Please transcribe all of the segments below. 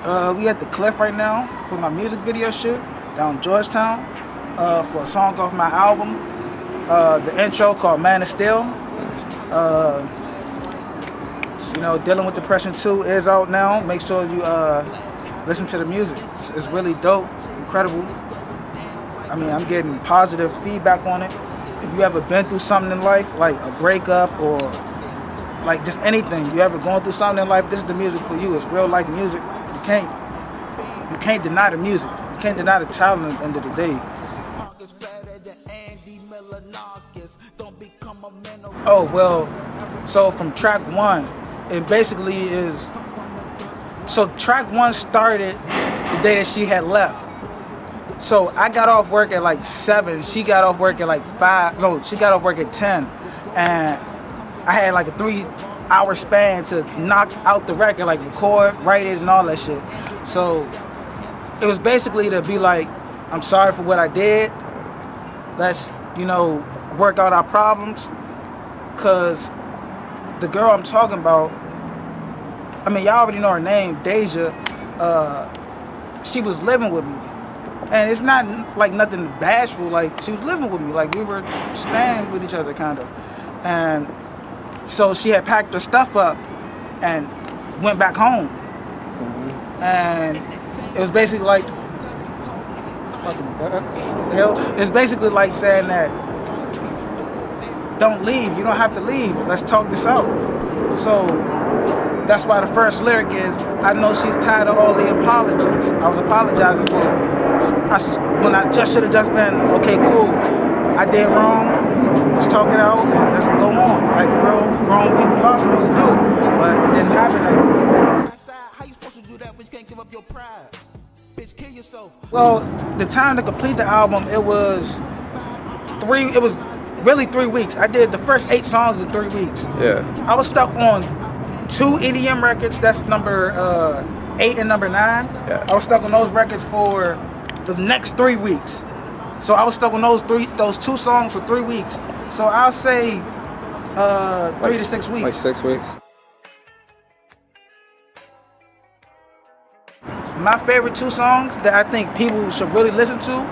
We at the Cliff right now for my music video shoot down in Georgetown for a song off my album. The intro called Man of Steel. Uh, Dealing with Depression II is out now. Make sure you listen to the music. It's really dope, incredible. I mean, I'm getting positive feedback on it. If you ever been through something in life, like a breakup or like just anything, you ever going through something in life, this is the music for you. It's real life music. You can't deny the music. You can't deny the talent at the end of the day. Oh, well, so from track one, it basically is, so track one started the day that she had left. So I got off work at like 7, she got off work at like 5, no, she got off work at 10, and I had like a 3-hour span to knock out the record, like record, write it, and all that shit. So it was basically to be like, I'm sorry for what I did. Let's, work out our problems. Cause the girl I'm talking about, I mean, y'all already know her name, Dezzy. She was living with me. And it's not like nothing bashful, like she was living with me. Like we were staying with each other kind of. And so she had packed her stuff up and went back home. And it was basically like, it's basically like saying that, don't leave, you don't have to leave, let's talk this out. So that's why the first lyric is, I know she's tired of all the apologies. I was apologizing for when I just should have just been, okay, cool, I did wrong, let's talk it out and let's go on. Like real grown people are supposed to do, but it didn't happen like that. How you supposed to do that when you can't give up your pride? Bitch, kill yourself. Well, the time to complete the album, it was really 3 weeks. I did the first 8 songs in 3 weeks. Yeah. I was stuck on 2 EDM records. That's number 8 and number 9. Yeah. I was stuck on those records for the next 3 weeks. So I was stuck on those 2 songs for 3 weeks. So I'll say 3 to 6 weeks. Like 6 weeks. My favorite 2 songs that I think people should really listen to,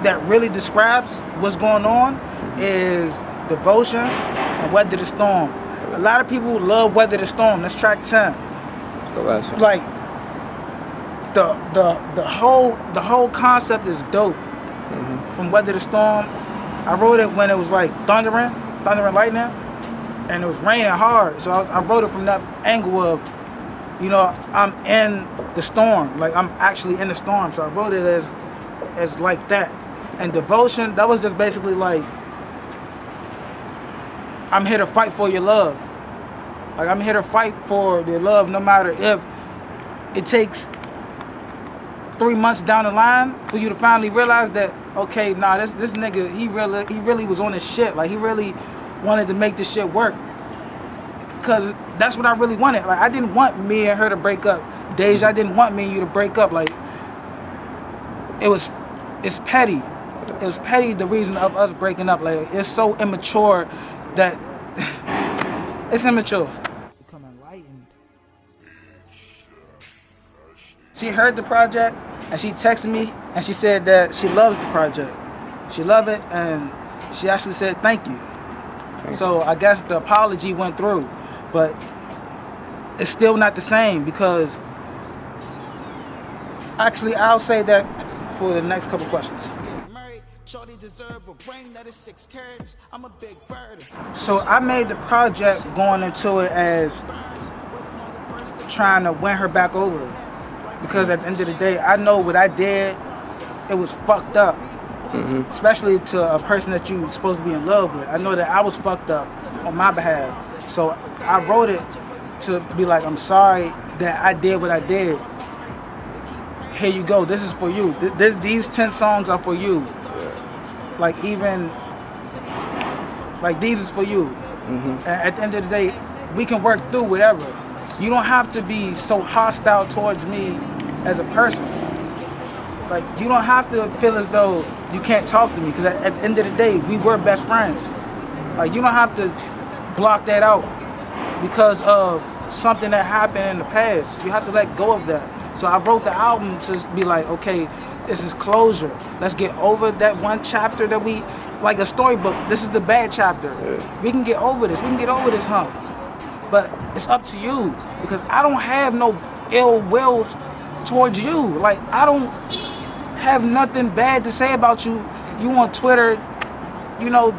that really describes what's going on, is Devotion and Weather the Storm. A lot of people love Weather the Storm. That's track 10. The last one. Like the whole concept is dope. From Weather the Storm. I wrote it when it was like thunder and lightning, and it was raining hard. So I wrote it from that angle of, I'm in the storm. Like I'm actually in the storm. So I wrote it as like that. And Devotion, that was just basically like, I'm here to fight for your love. Like I'm here to fight for your love no matter if it takes 3 months down the line for you to finally realize that, okay, nah, this nigga, he really was on his shit. Like he really wanted to make this shit work. Cause that's what I really wanted. Like I didn't want me and her to break up. Dezzy, I didn't want me and you to break up. Like it's petty. It was petty, the reason of us breaking up. Like it's so immature that it's immature. She heard the project and she texted me and she said that she loves the project. She loved it and she actually said thank you. So I guess the apology went through, but it's still not the same because actually I'll say that for the next couple questions. So I made the project going into it as trying to win her back over, because at the end of the day, I know what I did, it was fucked up. Especially to a person that you're supposed to be in love with. I know that I was fucked up on my behalf. So I wrote it to be like, I'm sorry that I did what I did. Here you go, this is for you. These 10 songs are for you. Like even, like these is for you. And at the end of the day, we can work through whatever. You don't have to be so hostile towards me as a person. Like you don't have to feel as though you can't talk to me, because at the end of the day, we were best friends. Like you don't have to block that out because of something that happened in the past. You have to let go of that. So I wrote the album to be like, okay, this is closure. Let's get over that one chapter that we, like a storybook. This is the bad chapter. Yeah. We can get over this. We can get over this hump. But it's up to you because I don't have no ill will towards you. Like I don't have nothing bad to say about you. You on Twitter, you know,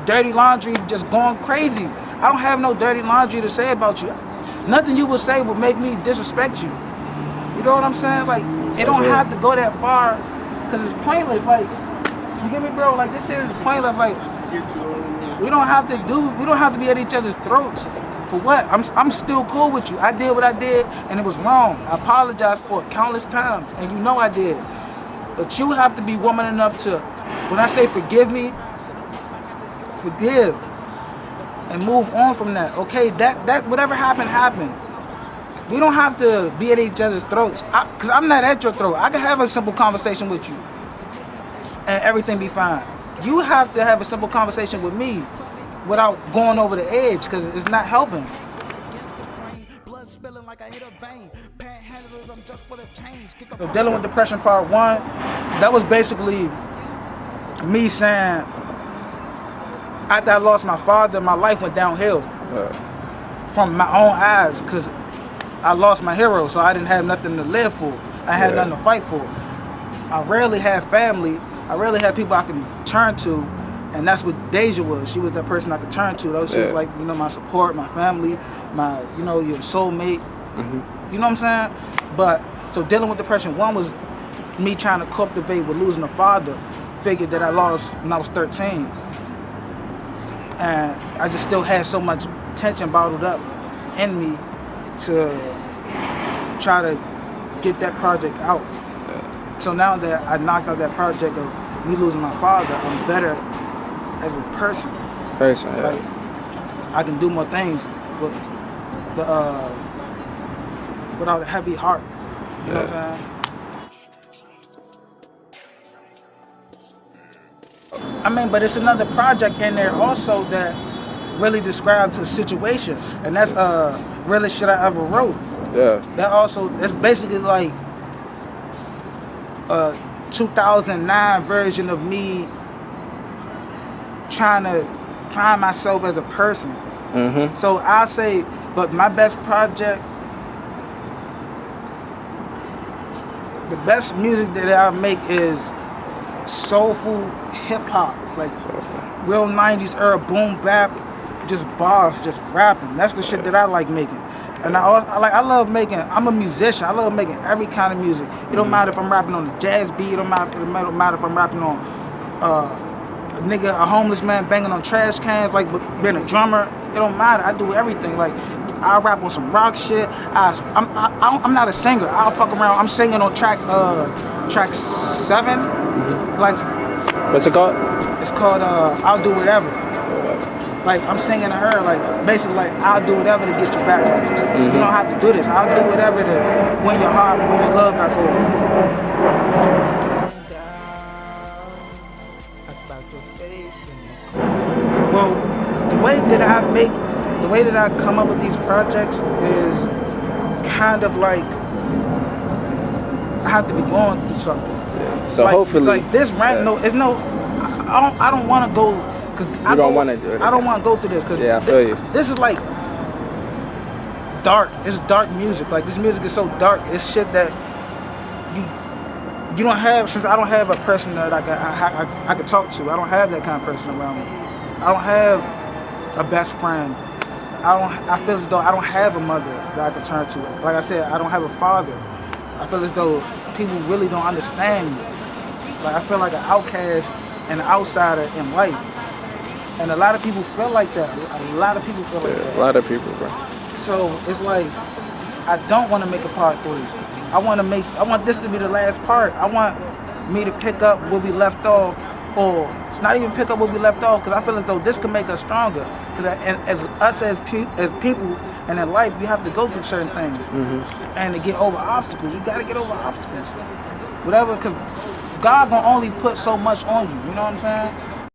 dirty laundry, just going crazy. I don't have no dirty laundry to say about you. Nothing you would say would make me disrespect you. You know what I'm saying? Like, it don't have to go that far, cause it's pointless. Like, you get me, bro? Like, this shit is pointless. Like, we don't have to be at each other's throats. For what? I'm still cool with you. I did what I did, and it was wrong. I apologized for it countless times, and you know I did. But you have to be woman enough to, when I say forgive me, forgive, and move on from that. Okay, that whatever happened, happened. We don't have to be at each other's throats. Because I'm not at your throat. I can have a simple conversation with you and everything be fine. You have to have a simple conversation with me without going over the edge because it's not helping. So Dealing with Depression Part 1, that was basically me saying, after I lost my father, my life went downhill from my own eyes because I lost my hero, so I didn't have nothing to live for. I had nothing to fight for. I rarely had family. I rarely had people I can turn to, and that's what Dezzy was. She was that person I could turn to. She was like, you know, my support, my family, my, you know, your soulmate. Mm-hmm. You know what I'm saying? But, so Dealing with Depression 1 was me trying to cultivate with losing a father, figure that I lost when I was 13. And I just still had so much tension bottled up in me to try to get that project out. So now that I knocked out that project of me losing my father, I'm better as a person. Like, I can do more things with the without a heavy heart. You know what I'm saying? I mean, but it's another project in there also that really describes a situation, and that's Realest Shit I Ever Wrote. Yeah. That also, it's basically like a 2009 version of me trying to find myself as a person. Mm-hmm. So I say, but my best project, the best music that I make is soulful hip hop, like real 90s era boom bap, just bars, just rapping. That's the shit that I like making. And I love making, I'm a musician, I love making every kind of music. It don't matter if I'm rapping on a jazz beat, it don't matter if I'm rapping on a homeless man banging on trash cans, like being a drummer. It don't matter, I do everything. Like, I rap on some rock shit. I'm not a singer. I'll fuck around. I'm singing on track 7. Like, what's it called? It's called I'll Do Whatever. Like, I'm singing to her, like, basically, like, I'll do whatever to get you back. Like, you don't have to do this. I'll do whatever to win your heart, win your love back over. Well, the way that I come up with these projects is kind of like I have to be going through something. Yeah. So like, hopefully, like this right? No, it's no. I don't want to go. I don't want to do it. I don't want to go through this because I feel you. This is like dark. It's dark music. Like, this music is so dark. It's shit that you don't have. Since I don't have a person that I can talk to. I don't have that kind of person around me. I don't have a best friend. I feel as though I don't have a mother that I can turn to. Like I said, I don't have a father. I feel as though people really don't understand me. Like, I feel like an outcast and an outsider in life. And a lot of people feel like that. A lot of people feel like that. A lot of people, bro. So it's like, I don't want to make a part 3. I want this to be the last part. I want me to pick up where we left off, or not even pick up where we left off, because I feel as though this can make us stronger. Because as us as people and in life, we have to go through certain things. Mm-hmm. And to get over obstacles, you got to get over obstacles. Whatever, because God gonna only put so much on you. You know what I'm saying?